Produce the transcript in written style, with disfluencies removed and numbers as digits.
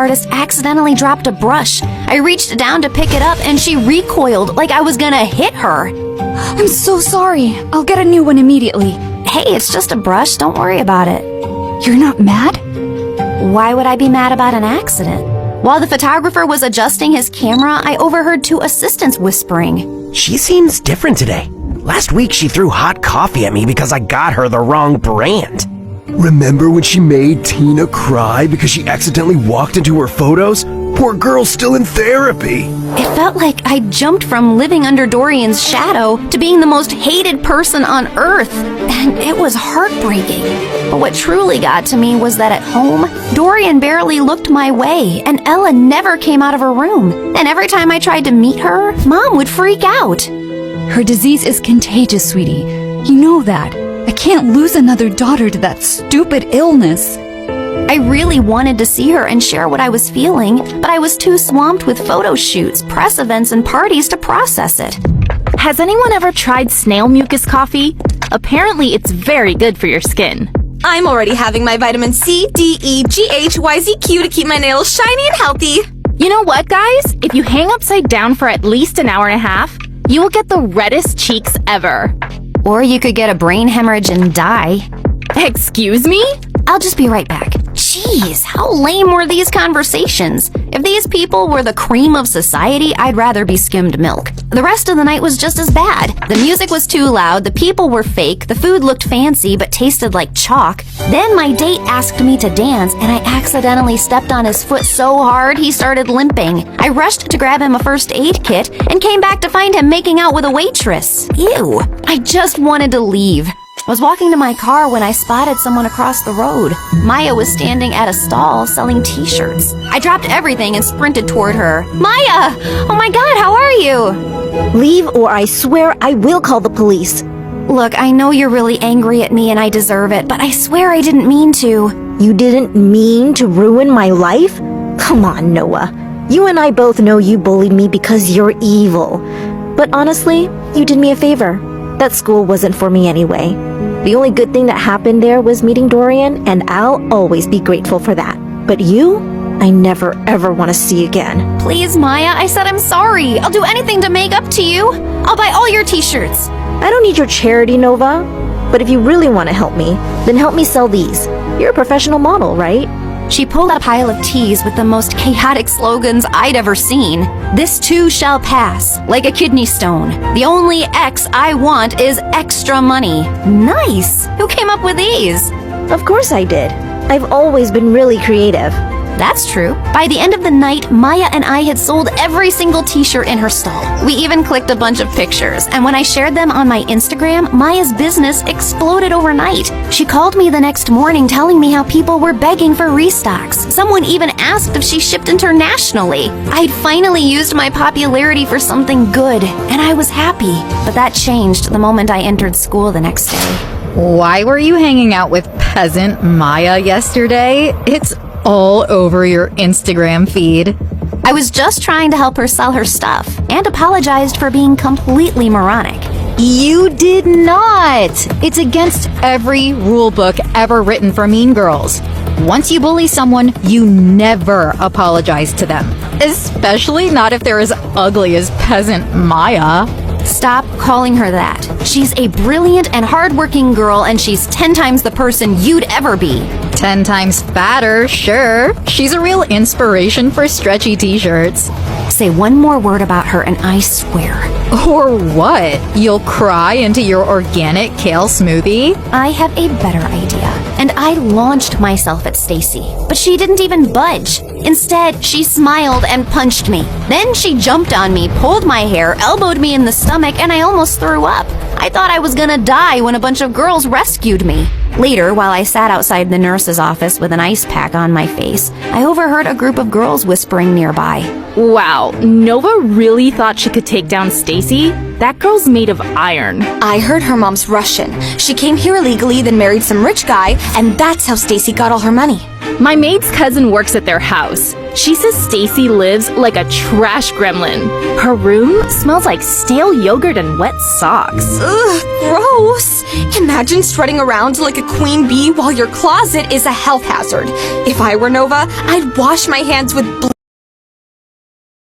artist accidentally dropped a brush. I reached down to pick it up and she recoiled like I was gonna hit her. I'm so sorry. I'll get a new one immediately. Hey, it's just a brush. Don't worry about it. You're not mad? Why would I be mad about an accident? While the photographer was adjusting his camera, I overheard two assistants whispering. She seems different today. Last week she threw hot coffee at me because I got her the wrong brand. Remember when she made Tina cry because she accidentally walked into her photos? Poor girl's still in therapy. It felt like I jumped from living under Dorian's shadow to being the most hated person on Earth, and it was heartbreaking. But what truly got to me was that at home, Dorian barely looked my way, and Ella never came out of her room. And every time I tried to meet her, Mom would freak out. Her disease is contagious, sweetie. You know that. I can't lose another daughter to that stupid illness. I really wanted to see her and share what I was feeling, but I was too swamped with photo shoots, press events, and parties to process it. Has anyone ever tried snail mucus coffee? Apparently, it's very good for your skin. I'm already having my vitamin C, D, E, G, H, Y, Z, Q to keep my nails shiny and healthy. You know what, guys? If you hang upside down for at least an hour and a half, you will get the reddest cheeks ever. Or you could get a brain hemorrhage and die. Excuse me? I'll just be right back. Jeez, how lame were these conversations? If these people were the cream of society, I'd rather be skimmed milk. The rest of the night was just as bad. The music was too loud, the people were fake, the food looked fancy but tasted like chalk. Then my date asked me to dance, and I accidentally stepped on his foot so hard he started limping. I rushed to grab him a first aid kit and came back to find him making out with a waitress. Ew. I just wanted to leave. I was walking to my car when I spotted someone across the road. Maya was standing at a stall selling t-shirts. I dropped everything and sprinted toward her. Maya! Oh my God, how are you? Leave or I swear I will call the police. Look, I know you're really angry at me and I deserve it, but I swear I didn't mean to. You didn't mean to ruin my life? Come on, Noah. You and I both know you bullied me because you're evil. But honestly, you did me a favor. That school wasn't for me anyway. The only good thing that happened there was meeting Dorian, and I'll always be grateful for that. But you, I never ever want to see again. Please, Maya, I said I'm sorry. I'll do anything to make up to you. I'll buy all your t-shirts. I don't need your charity, Nova. But if you really want to help me, then help me sell these. You're a professional model, right? She pulled out a pile of tees with the most chaotic slogans I'd ever seen. This too shall pass, like a kidney stone. The only X I want is extra money. Nice! Who came up with these? Of course I did. I've always been really creative. That's true. By the end of the night, Maya and I had sold every single t-shirt in her stall. We even clicked a bunch of pictures, and when I shared them on my Instagram, Maya's business exploded overnight. She called me the next morning telling me how people were begging for restocks. Someone even asked if she shipped internationally. I'd finally used my popularity for something good, and I was happy. But that changed the moment I entered school the next day. Why were you hanging out with peasant Maya yesterday? It's all over your Instagram feed. I was just trying to help her sell her stuff and apologized for being completely moronic. You did not! It's against every rule book ever written for mean girls. Once you bully someone, you never apologize to them. Especially not if they're as ugly as peasant Maya. Stop calling her that. She's a brilliant and hardworking girl, and she's 10 times the person you'd ever be. 10 times fatter, sure. She's a real inspiration for stretchy t-shirts. Say one more word about her and I swear. Or what? You'll cry into your organic kale smoothie? I have a better idea. And I launched myself at Stacy, but she didn't even budge. Instead, she smiled and punched me. Then she jumped on me, pulled my hair, elbowed me in the stomach, and I almost threw up. I thought I was gonna die when a bunch of girls rescued me. Later, while I sat outside the nurse's office with an ice pack on my face, I overheard a group of girls whispering nearby. Wow, Nova really thought she could take down Stacy? That girl's made of iron. I heard her mom's Russian. She came here illegally, then married some rich guy, and that's how Stacy got all her money. My maid's cousin works at their house. She says Stacy lives like a trash gremlin. Her room smells like stale yogurt and wet socks. Ugh, gross. Imagine strutting around like a queen bee while your closet is a health hazard. If I were Nova, I'd wash my hands with